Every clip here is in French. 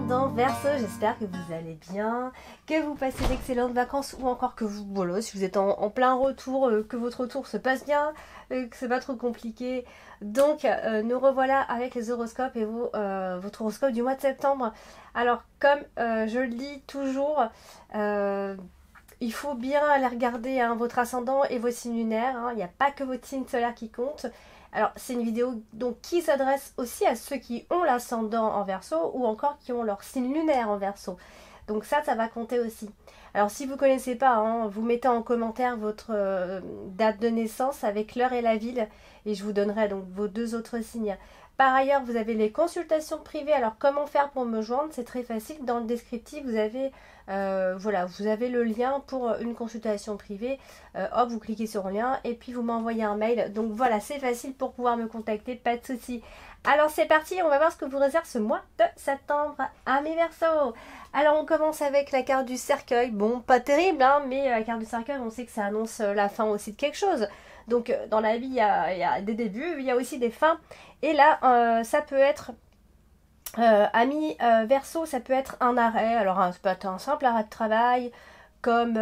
ascendant Verseau, j'espère que vous allez bien, que vous passez d'excellentes vacances ou encore que vous, voilà, si vous êtes en plein retour, que votre retour se passe bien, que c'est pas trop compliqué. Donc nous revoilà avec les horoscopes et votre horoscope du mois de septembre. Alors comme je le dis toujours, il faut bien aller regarder votre ascendant et vos signes lunaires, il n'y a pas que votre signe solaire qui compte. Alors c'est une vidéo donc qui s'adresse aussi à ceux qui ont l'ascendant en Verseau ou encore qui ont leur signe lunaire en Verseau. Donc ça va compter aussi. Alors si vous ne connaissez pas, vous mettez en commentaire votre date de naissance avec l'heure et la ville et je vous donnerai donc vos deux autres signes. Par ailleurs, vous avez les consultations privées. Alors comment faire pour me joindre? C'est très facile. Dans le descriptif, vous avez vous avez le lien pour une consultation privée. Hop, vous cliquez sur le lien et puis vous m'envoyez un mail. Donc voilà, c'est facile pour pouvoir me contacter, pas de souci. Alors c'est parti, on va voir ce que vous réserve ce mois de septembre à mes Verseaux. Alors on commence avec la carte du cercueil. Bon, pas terrible, mais la carte du cercueil, on sait que ça annonce la fin aussi de quelque chose. Donc dans la vie, il y a des débuts, il y a aussi des fins. Et là, ça peut être, ami Verseau, ça peut être un arrêt. Alors ça peut être un simple arrêt de travail, comme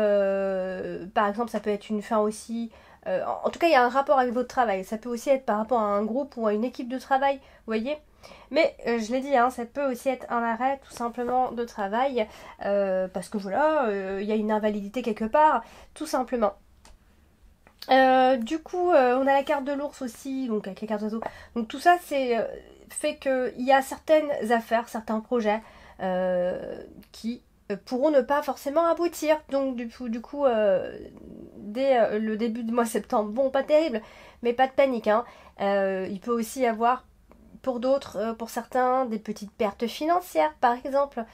par exemple ça peut être une fin aussi. En tout cas, il y a un rapport avec votre travail. Ça peut aussi être par rapport à un groupe ou à une équipe de travail, vous voyez. Mais je l'ai dit, ça peut aussi être un arrêt tout simplement de travail, parce que voilà, il y a une invalidité quelque part, tout simplement. Du coup, on a la carte de l'ours aussi, donc avec les cartes d'oiseaux. Donc tout ça, c'est fait qu'il y a certaines affaires, certains projets qui pourront ne pas forcément aboutir. Donc du coup dès le début du mois de septembre, bon, pas terrible, mais pas de panique. Il peut aussi y avoir pour d'autres, pour certains, des petites pertes financières, par exemple.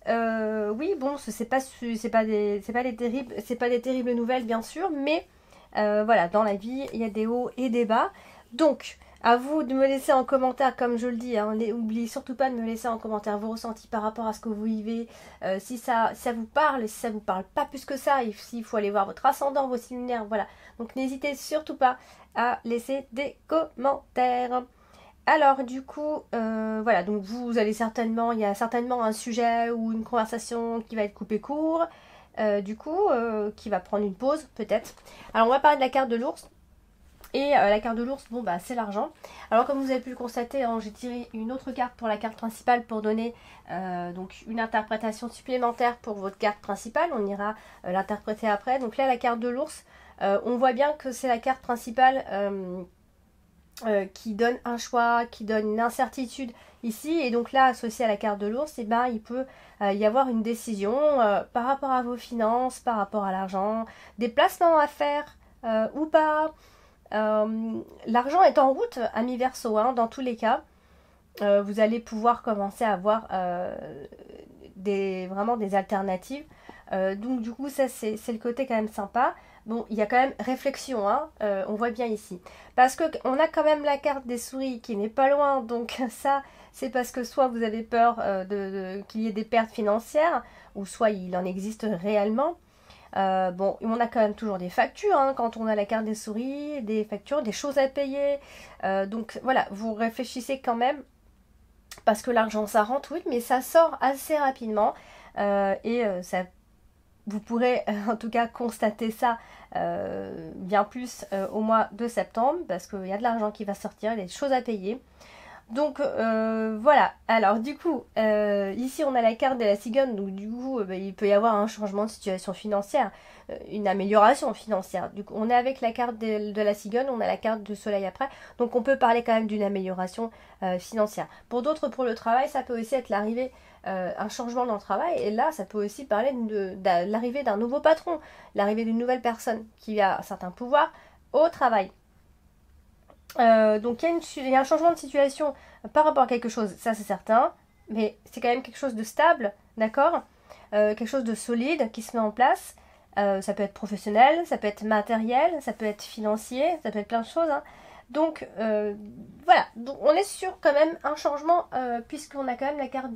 Oui, bon, c'est pas des terribles nouvelles, bien sûr, mais voilà, dans la vie, il y a des hauts et des bas. Donc, à vous de me laisser en commentaire, comme je le dis, n'oubliez surtout pas de me laisser en commentaire vos ressentis par rapport à ce que vous vivez, si ça vous parle, si ça vous parle pas plus que ça, s'il faut aller voir votre ascendant, vos signes lunaires, voilà. Donc, n'hésitez surtout pas à laisser des commentaires. Alors du coup, voilà, donc il y a certainement un sujet ou une conversation qui va être coupée court, qui va prendre une pause peut-être. Alors on va parler de la carte de l'ours. Et la carte de l'ours, bon bah c'est l'argent. Alors comme vous avez pu le constater, j'ai tiré une autre carte pour la carte principale pour donner donc une interprétation supplémentaire pour votre carte principale. On ira l'interpréter après. Donc là la carte de l'ours, on voit bien que c'est la carte principale qui donne un choix, qui donne une incertitude ici. Et donc là, associé à la carte de l'ours, il peut y avoir une décision par rapport à vos finances, par rapport à l'argent, des placements à faire ou pas. L'argent est en route, ami Verseau, dans tous les cas. Vous allez pouvoir commencer à avoir vraiment des alternatives. Donc du coup, ça c'est le côté quand même sympa. Bon, il y a quand même réflexion, on voit bien ici. Parce qu'on a quand même la carte des souris qui n'est pas loin, donc ça, c'est parce que soit vous avez peur qu'il y ait des pertes financières, ou soit il en existe réellement. Bon, on a quand même toujours des factures, quand on a la carte des souris, des factures, des choses à payer. Donc voilà, vous réfléchissez quand même, parce que l'argent ça rentre, oui, mais ça sort assez rapidement. Ça vous pourrez en tout cas constater ça bien plus au mois de septembre parce qu'il y a de l'argent qui va sortir, des choses à payer. Donc voilà, alors du coup, ici on a la carte de la cigogne, donc du coup il peut y avoir un changement de situation financière, une amélioration financière. Du coup on est avec la carte de la cigogne, on a la carte du soleil après, donc on peut parler quand même d'une amélioration financière. Pour d'autres, pour le travail, ça peut aussi être l'arrivée, un changement dans le travail, et là ça peut aussi parler de l'arrivée d'un nouveau patron, l'arrivée d'une nouvelle personne qui a un certain pouvoir au travail. Donc il y a un changement de situation par rapport à quelque chose, ça c'est certain, mais c'est quand même quelque chose de stable, d'accord, quelque chose de solide qui se met en place. Ça peut être professionnel, ça peut être matériel, ça peut être financier, ça peut être plein de choses. Donc voilà, donc, on est sur quand même un changement puisqu'on a quand même la carte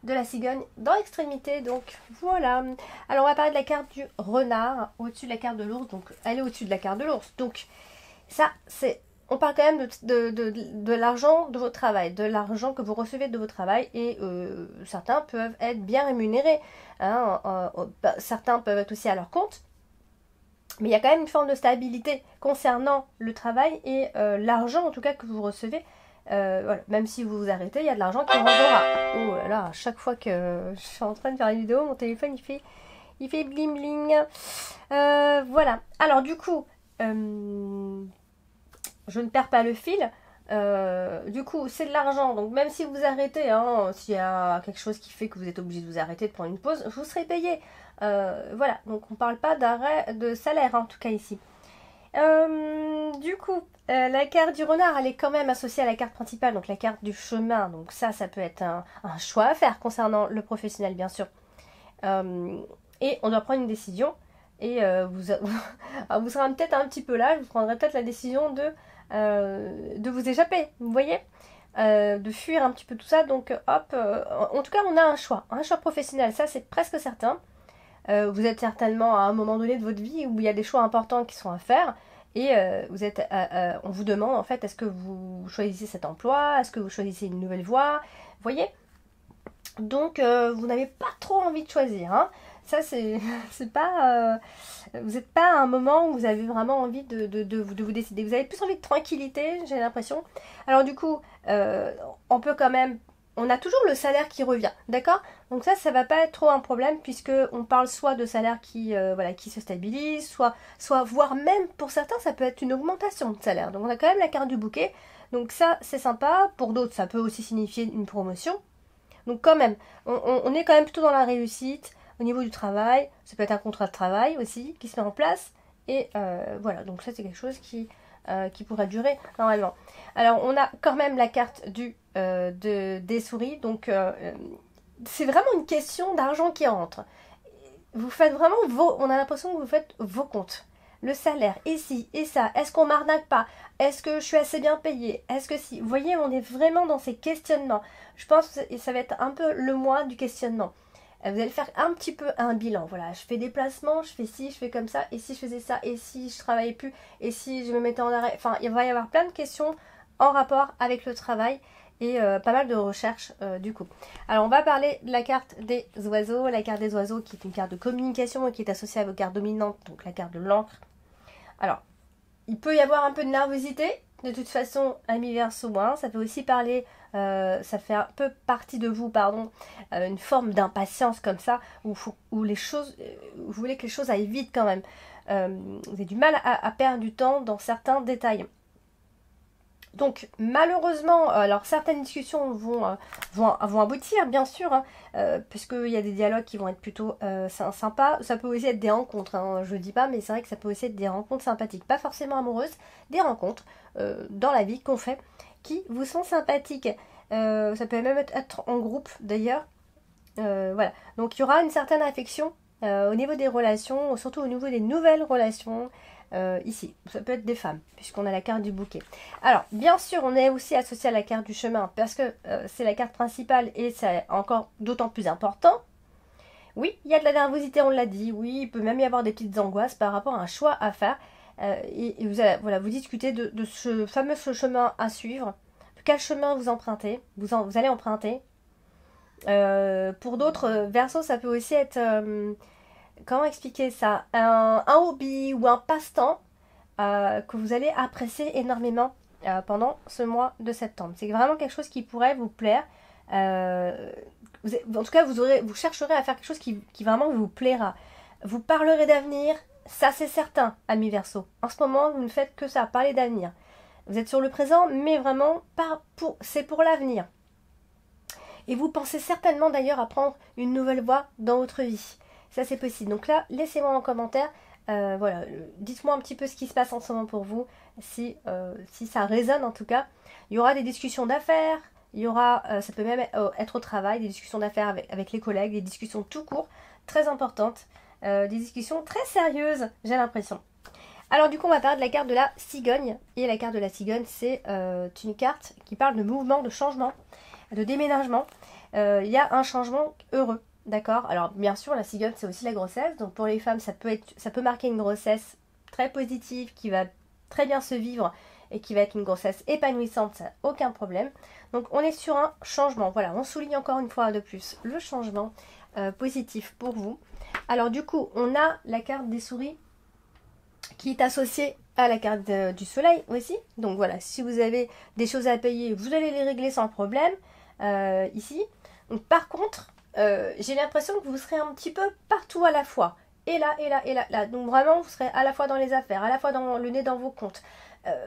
de la cigogne dans l'extrémité, donc voilà. Alors on va parler de la carte du renard au-dessus de la carte de l'ours, donc elle est au-dessus de la carte de l'ours, donc ça c'est on parle quand même de l'argent de votre travail, de l'argent que vous recevez de votre travail, et certains peuvent être bien rémunérés, hein, certains peuvent être aussi à leur compte, mais il y a quand même une forme de stabilité concernant le travail et l'argent en tout cas que vous recevez. Voilà. Même si vous vous arrêtez, il y a de l'argent qui rentrera. Oh là là, à chaque fois que je suis en train de faire une vidéo, mon téléphone il fait bling bling. Voilà. Alors du coup, je ne perds pas le fil. Du coup, c'est de l'argent. Donc même si vous arrêtez, hein, s'il y a quelque chose qui fait que vous êtes obligé de vous arrêter, de prendre une pause, vous serez payé. Voilà. Donc on ne parle pas d'arrêt de salaire, hein, en tout cas ici. Du coup, la carte du renard, elle est quand même associée à la carte principale, donc la carte du chemin. Donc ça peut être un choix à faire concernant le professionnel, bien sûr. Et on doit prendre une décision. Et vous serez peut-être un petit peu là, vous prendrez peut-être la décision de vous échapper, vous voyez, de fuir un petit peu tout ça. Donc hop, en tout cas on a un choix professionnel, ça c'est presque certain. Vous êtes certainement à un moment donné de votre vie où il y a des choix importants qui sont à faire, et on vous demande en fait, est-ce que vous choisissez cet emploi, est-ce que vous choisissez une nouvelle voie, vous voyez. Donc vous n'avez pas trop envie de choisir, hein. Ça c'est pas vous n'êtes pas à un moment où vous avez vraiment envie de vous décider. Vous avez plus envie de tranquillité, j'ai l'impression. Alors du coup, on peut quand même, on a toujours le salaire qui revient, d'accord? Donc ça va pas être trop un problème, puisque on parle soit de salaire qui voilà, qui se stabilise, soit voire même pour certains ça peut être une augmentation de salaire. Donc on a quand même la carte du bouquet. Donc ça c'est sympa. Pour d'autres ça peut aussi signifier une promotion. Donc quand même, on est quand même plutôt dans la réussite. Au niveau du travail, ça peut être un contrat de travail aussi qui se met en place. Et voilà, donc ça c'est quelque chose qui pourrait durer normalement. Alors on a quand même la carte des souris. Donc c'est vraiment une question d'argent qui rentre. Vous faites vraiment on a l'impression que vous faites vos comptes. Le salaire, et ci, et ça, est-ce qu'on m'arnaque pas? Est-ce que je suis assez bien payée? Est-ce que si? Vous voyez, on est vraiment dans ces questionnements. Je pense que ça va être un peu le mois du questionnement. Vous allez faire un petit peu un bilan. Voilà, je fais des placements, je fais ci, je fais comme ça, et si je faisais ça, et si je travaillais plus, et si je me mettais en arrêt. Enfin, il va y avoir plein de questions en rapport avec le travail, et pas mal de recherches du coup. Alors on va parler de la carte des oiseaux. La carte des oiseaux qui est une carte de communication et qui est associée à vos cartes dominantes, donc la carte de l'encre. Alors, il peut y avoir un peu de nervosité, de toute façon, ami Verseau, hein, ça peut aussi parler, ça fait un peu partie de vous, pardon, une forme d'impatience comme ça, où les choses, vous voulez que les choses aillent vite quand même. Vous avez du mal à perdre du temps dans certains détails. Donc malheureusement, alors certaines discussions vont aboutir, bien sûr, hein, puisqu'il y a des dialogues qui vont être plutôt sympas. Ça peut aussi être des rencontres, hein, je ne dis pas, mais c'est vrai que ça peut aussi être des rencontres sympathiques, pas forcément amoureuses, des rencontres dans la vie qu'on fait qui vous sont sympathiques. Ça peut même être en groupe d'ailleurs. Voilà, donc il y aura une certaine affection au niveau des relations, surtout au niveau des nouvelles relations. Ici, ça peut être des femmes, puisqu'on a la carte du bouquet. Alors, bien sûr, on est aussi associé à la carte du chemin, parce que c'est la carte principale, et c'est encore d'autant plus important. Oui, il y a de la nervosité, on l'a dit. Oui, il peut même y avoir des petites angoisses par rapport à un choix à faire. Et vous, voilà, vous discutez de ce fameux chemin à suivre. Quel chemin vous empruntez, vous allez emprunter. Pour d'autres, Verseau, ça peut aussi être... comment expliquer ça, un hobby ou un passe-temps que vous allez apprécier énormément pendant ce mois de septembre. C'est vraiment quelque chose qui pourrait vous plaire. En tout cas, vous chercherez à faire quelque chose qui vraiment vous plaira. Vous parlerez d'avenir, ça c'est certain, amis Verseau. En ce moment, vous ne faites que ça, parler d'avenir. Vous êtes sur le présent, mais vraiment, c'est pour l'avenir. Et vous pensez certainement d'ailleurs à prendre une nouvelle voie dans votre vie. Ça c'est possible. Donc là, laissez-moi en commentaire. Voilà, dites-moi un petit peu ce qui se passe en ce moment pour vous, si ça résonne en tout cas. Il y aura des discussions d'affaires, il y aura, ça peut même être au travail, des discussions d'affaires avec les collègues, des discussions tout court, très importantes, des discussions très sérieuses, j'ai l'impression. Alors du coup, on va parler de la carte de la cigogne. Et la carte de la cigogne, c'est une carte qui parle de mouvement, de changement, de déménagement. Il y a un changement heureux. D'accord. Alors bien sûr, la cigogne c'est aussi la grossesse. Donc pour les femmes, ça peut marquer une grossesse très positive qui va très bien se vivre et qui va être une grossesse épanouissante, ça n'a aucun problème. Donc on est sur un changement. Voilà, on souligne encore une fois de plus le changement positif pour vous. Alors du coup, on a la carte des souris qui est associée à la carte du soleil aussi. Donc voilà, si vous avez des choses à payer, vous allez les régler sans problème ici. Donc, par contre, j'ai l'impression que vous serez un petit peu partout à la fois. Et là, et là, et là, là. Donc vraiment, vous serez à la fois dans les affaires, à la fois dans le nez dans vos comptes.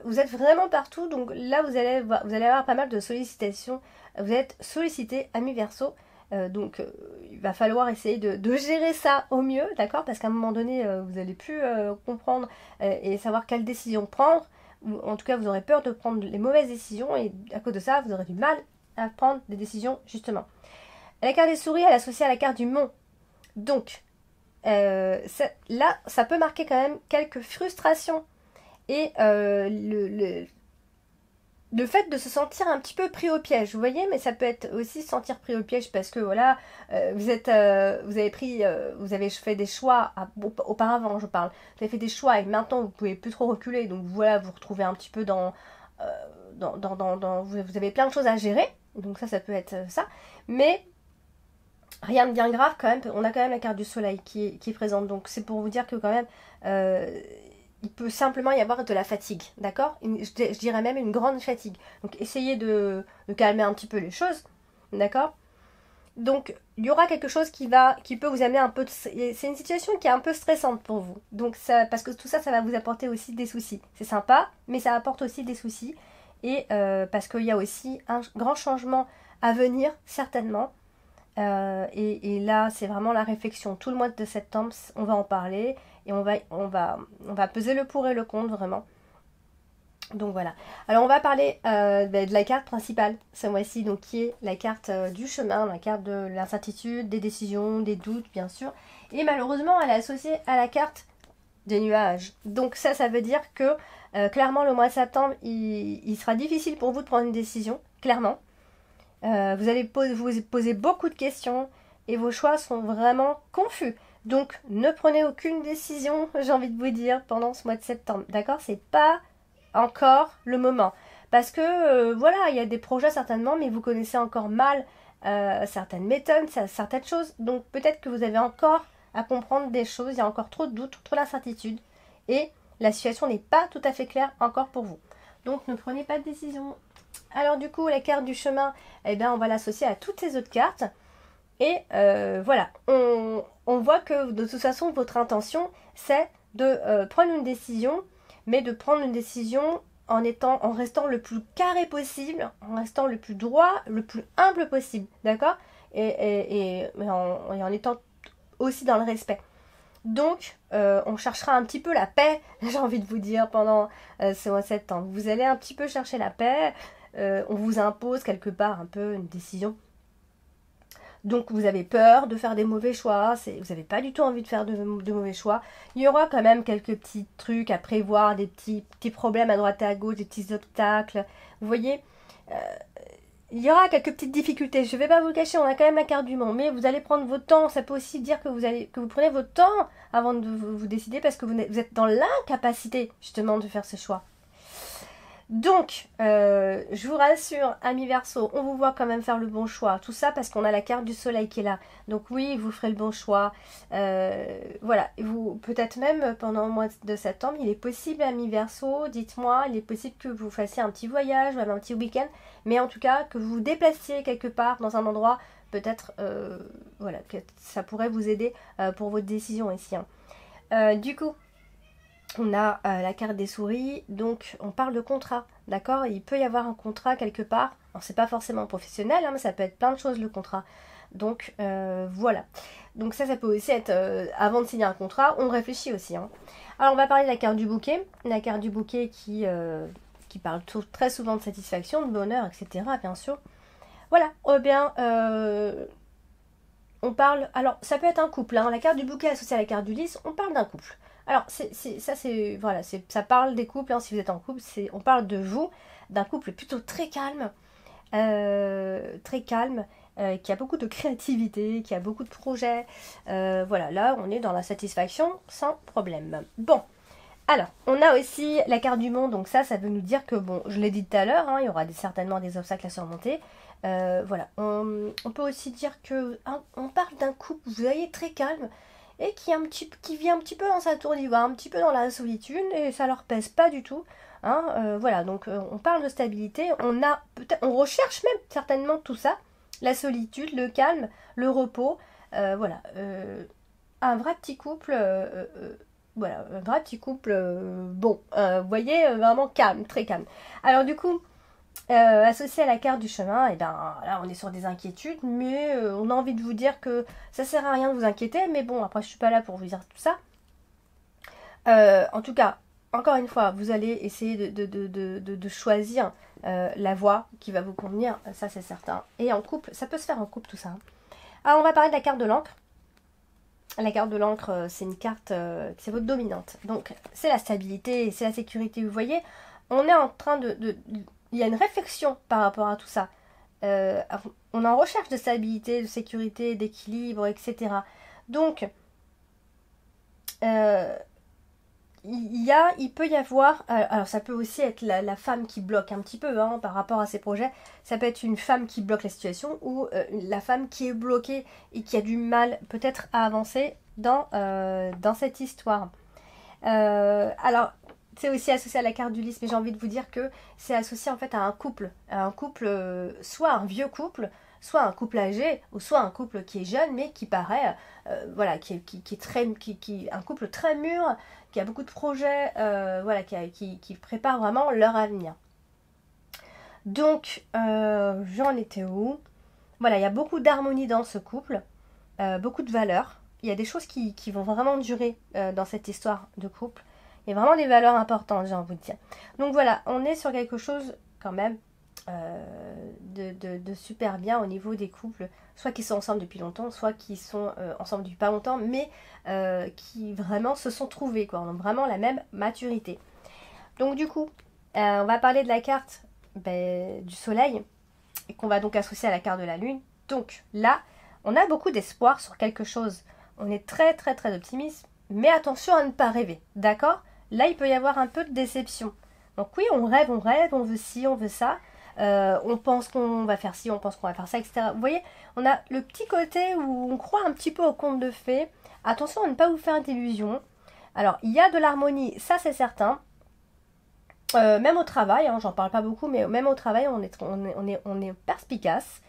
Vous êtes vraiment partout. Donc là, vous allez avoir pas mal de sollicitations. Vous êtes sollicité, ami Verseau. Donc il va falloir essayer de gérer ça au mieux, d'accord? Parce qu'à un moment donné, vous n'allez plus comprendre et savoir quelle décision prendre. Ou, en tout cas, vous aurez peur de prendre les mauvaises décisions. Et à cause de ça, vous aurez du mal à prendre des décisions, justement. La carte des souris, elle est associée à la carte du mont. Donc, là, ça peut marquer quand même quelques frustrations. Et le fait de se sentir un petit peu pris au piège, vous voyez, mais ça peut être aussi se sentir pris au piège parce que voilà, vous avez fait des choix, auparavant je parle, vous avez fait des choix et maintenant vous pouvez plus trop reculer, donc voilà, vous vous retrouvez un petit peu vous avez plein de choses à gérer, donc ça peut être ça, mais rien de bien grave quand même, on a quand même la carte du soleil qui est présente, donc c'est pour vous dire que quand même, il peut simplement y avoir de la fatigue, d'accord? Je dirais même une grande fatigue. Donc essayez de calmer un petit peu les choses, d'accord? Donc il y aura quelque chose qui peut vous amener un peu c'est une situation qui est un peu stressante pour vous. Donc parce que tout ça, ça va vous apporter aussi des soucis. C'est sympa, mais ça apporte aussi des soucis. Et parce qu'il y a aussi un grand changement à venir, certainement. Et là, c'est vraiment la réflexion. Tout le mois de septembre, on va en parler et on va peser le pour et le contre, vraiment. Donc voilà. Alors, on va parler de la carte principale ce mois-ci, donc qui est la carte du chemin, la carte de l'incertitude, des décisions, des doutes, bien sûr. Et malheureusement, elle est associée à la carte des nuages. Donc ça veut dire que clairement, le mois de septembre, il sera difficile pour vous de prendre une décision, clairement. Vous allez vous poser beaucoup de questions et vos choix sont vraiment confus. Donc, ne prenez aucune décision, j'ai envie de vous dire, pendant ce mois de septembre. D'accord? C'est pas encore le moment. Parce que, voilà, il y a des projets certainement, mais vous connaissez encore mal certaines méthodes, certaines choses. Donc, peut-être que vous avez encore à comprendre des choses. Il y a encore trop de doutes, trop d'incertitudes. Et la situation n'est pas tout à fait claire encore pour vous. Donc, ne prenez pas de décision. Alors du coup, la carte du chemin, eh bien, on va l'associer à toutes les autres cartes. Et voilà, on voit que de toute façon, votre intention, c'est de prendre une décision, mais de prendre une décision en restant le plus carré possible, en restant le plus droit, le plus humble possible, d'accord? Et en étant aussi dans le respect. Donc, on cherchera un petit peu la paix, j'ai envie de vous dire, pendant ce mois de septembre. Vous allez un petit peu chercher la paix. On vous impose quelque part un peu une décision. Donc vous avez peur de faire des mauvais choix, vous n'avez pas du tout envie de faire de mauvais choix. Il y aura quand même quelques petits trucs à prévoir, des petits problèmes à droite et à gauche, des petits obstacles. Vous voyez, il y aura quelques petites difficultés. Je ne vais pas vous le cacher, on a quand même la carte du monde, mais vous allez prendre votre temps. Ça peut aussi dire que vous prenez votre temps avant de vous décider parce que vous êtes dans l'incapacité justement de faire ce choix. Donc, je vous rassure, amis Verseau, on vous voit quand même faire le bon choix. Tout ça parce qu'on a la carte du soleil qui est là. Donc oui, vous ferez le bon choix. Voilà, peut-être même pendant le mois de septembre, il est possible, amis Verseau, dites-moi, il est possible que vous fassiez un petit voyage, même un petit week-end. Mais en tout cas, que vous vous déplaciez quelque part dans un endroit, peut-être, voilà, que ça pourrait vous aider pour votre décision ici. Hein. Du coup, on a la carte des souris, donc on parle de contrat, d'accord? Il peut y avoir un contrat quelque part, alors c'est pas forcément professionnel, hein, mais ça peut être plein de choses le contrat. Donc voilà, donc ça peut aussi être, avant de signer un contrat, on réfléchit aussi. Hein. Alors on va parler de la carte du bouquet, qui parle très souvent de satisfaction, de bonheur, etc. bien sûr. Voilà, bien... on parle, alors ça peut être un couple, hein. La carte du bouquet associée à la carte du lys, on parle d'un couple. Alors ça parle des couples, hein, si vous êtes en couple, on parle de vous, d'un couple plutôt très calme, qui a beaucoup de créativité, qui a beaucoup de projets. Voilà, là on est dans la satisfaction sans problème. Bon, Alors, on a aussi la carte du monde, donc ça veut nous dire que, bon, je l'ai dit tout à l'heure, hein, il y aura certainement des obstacles à surmonter. Voilà, on peut aussi dire que on parle d'un couple, vous voyez, très calme, et qui vit un petit peu dans sa tour d'ivoire, un petit peu dans la solitude, et ça leur pèse pas du tout. Hein, voilà, donc on parle de stabilité, on recherche même certainement tout ça, la solitude, le calme, le repos, voilà, un vrai petit couple, voilà, un vrai petit couple, bon, vous voyez, vraiment calme, très calme. Alors du coup, associé à la carte du chemin, et ben là on est sur des inquiétudes, mais on a envie de vous dire que ça sert à rien de vous inquiéter, mais bon, après je suis pas là pour vous dire tout ça. En tout cas, encore une fois, vous allez essayer de choisir la voie qui va vous convenir, ça c'est certain. Et en couple, ça peut se faire en couple tout ça. Alors on va parler de la carte de l'encre. La carte de l'encre, c'est une carte c'est votre dominante. Donc c'est la stabilité, c'est la sécurité. Vous voyez, on est en train il y a une réflexion par rapport à tout ça. On est en recherche de stabilité, de sécurité, d'équilibre, etc. Donc, il peut y avoir, alors ça peut aussi être la femme qui bloque un petit peu hein, par rapport à ses projets, ça peut être une femme qui bloque la situation ou la femme qui est bloquée et qui a du mal peut-être à avancer dans cette histoire. Alors c'est aussi associé à la carte du lys, mais j'ai envie de vous dire que c'est associé en fait à un couple, soit un vieux couple, soit un couple âgé, ou soit un couple qui est jeune, mais qui paraît, voilà, qui est un couple très mûr, qui a beaucoup de projets, voilà, qui prépare vraiment leur avenir. Donc, j'en étais où? Voilà, il y a beaucoup d'harmonie dans ce couple, beaucoup de valeurs. Il y a des choses qui vont vraiment durer dans cette histoire de couple. Il y a vraiment des valeurs importantes, j'ai envie de dire. Donc voilà, on est sur quelque chose quand même de super bien au niveau des couples, soit qui sont ensemble depuis longtemps, soit qui sont ensemble depuis pas longtemps, mais qui vraiment se sont trouvés, quoi. On a vraiment la même maturité. Donc du coup, on va parler de la carte du soleil, et qu'on va donc associer à la carte de la lune. Donc là, on a beaucoup d'espoir sur quelque chose. On est très très très optimiste, mais attention à ne pas rêver, d'accord? Là, il peut y avoir un peu de déception. Donc oui, on rêve, on veut ci, on veut ça. On pense qu'on va faire ci, on pense qu'on va faire ça, etc. Vous voyez, on a le petit côté où on croit un petit peu au conte de fées. Attention à ne pas vous faire d'illusions. Alors, il y a de l'harmonie, ça c'est certain. Même au travail, hein, j'en parle pas beaucoup, mais même au travail, on est perspicace.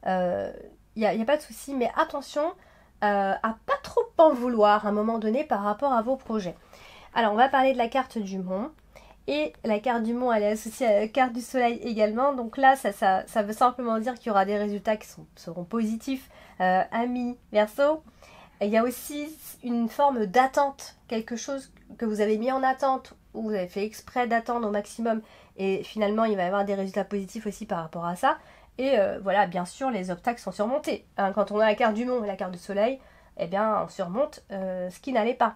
Il n'y a pas de souci, mais attention à pas trop en vouloir à un moment donné par rapport à vos projets. Alors, on va parler de la carte du mont. Et la carte du mont, elle est associée à la carte du soleil également. Donc là, ça veut simplement dire qu'il y aura des résultats qui seront positifs. Amis, Verseau. Il y a aussi une forme d'attente. Quelque chose que vous avez mis en attente, ou vous avez fait exprès d'attendre au maximum. Et finalement, il va y avoir des résultats positifs aussi par rapport à ça. Et voilà, bien sûr, les obstacles sont surmontés. Hein, quand on a la carte du mont et la carte du soleil, eh bien, on surmonte ce qui n'allait pas.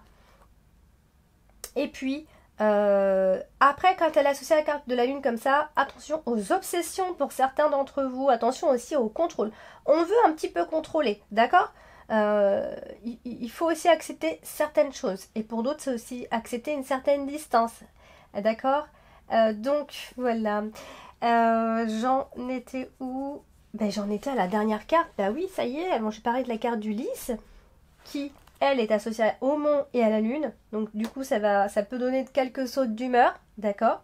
Et puis, après, quand elle est associée à la carte de la lune comme ça, attention aux obsessions pour certains d'entre vous, attention aussi au contrôle. On veut un petit peu contrôler, d'accord? Il faut aussi accepter certaines choses. Et pour d'autres, c'est aussi accepter une certaine distance, d'accord? Donc, voilà. J'en étais où? J'en étais à la dernière carte. Bah oui, ça y est, bon, je parlais de la carte du lys, qui elle est associée au mont et à la lune. Donc du coup, ça peut donner quelques sautes d'humeur, d'accord.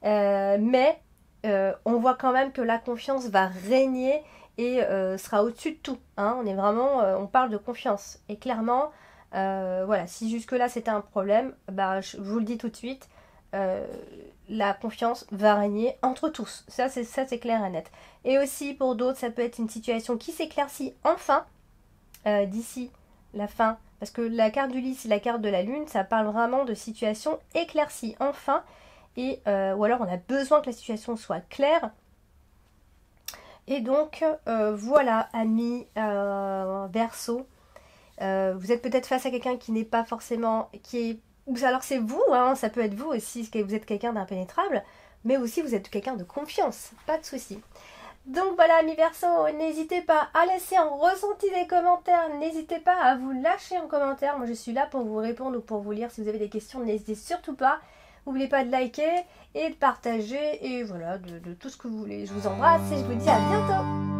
Mais on voit quand même que la confiance va régner et sera au-dessus de tout. Hein. On est vraiment, on parle de confiance. Et clairement, voilà, si jusque-là c'était un problème, je vous le dis tout de suite, la confiance va régner entre tous. Ça c'est clair et net. Et aussi pour d'autres, ça peut être une situation qui s'éclaircit enfin d'ici la fin, parce que la carte du lys et la carte de la lune, ça parle vraiment de situation éclaircie enfin, et ou alors on a besoin que la situation soit claire. Et donc voilà, amis Verseau, vous êtes peut-être face à quelqu'un qui n'est pas forcément, alors c'est vous, hein, ça peut être vous aussi, vous êtes quelqu'un d'impénétrable, mais aussi vous êtes quelqu'un de confiance, pas de souci. Donc voilà, amis Verseau, n'hésitez pas à laisser en ressenti des commentaires, n'hésitez pas à vous lâcher en commentaire. Moi je suis là pour vous répondre ou pour vous lire. Si vous avez des questions, n'hésitez surtout pas. N'oubliez pas de liker et de partager et voilà, de tout ce que vous voulez. Je vous embrasse et je vous dis à bientôt.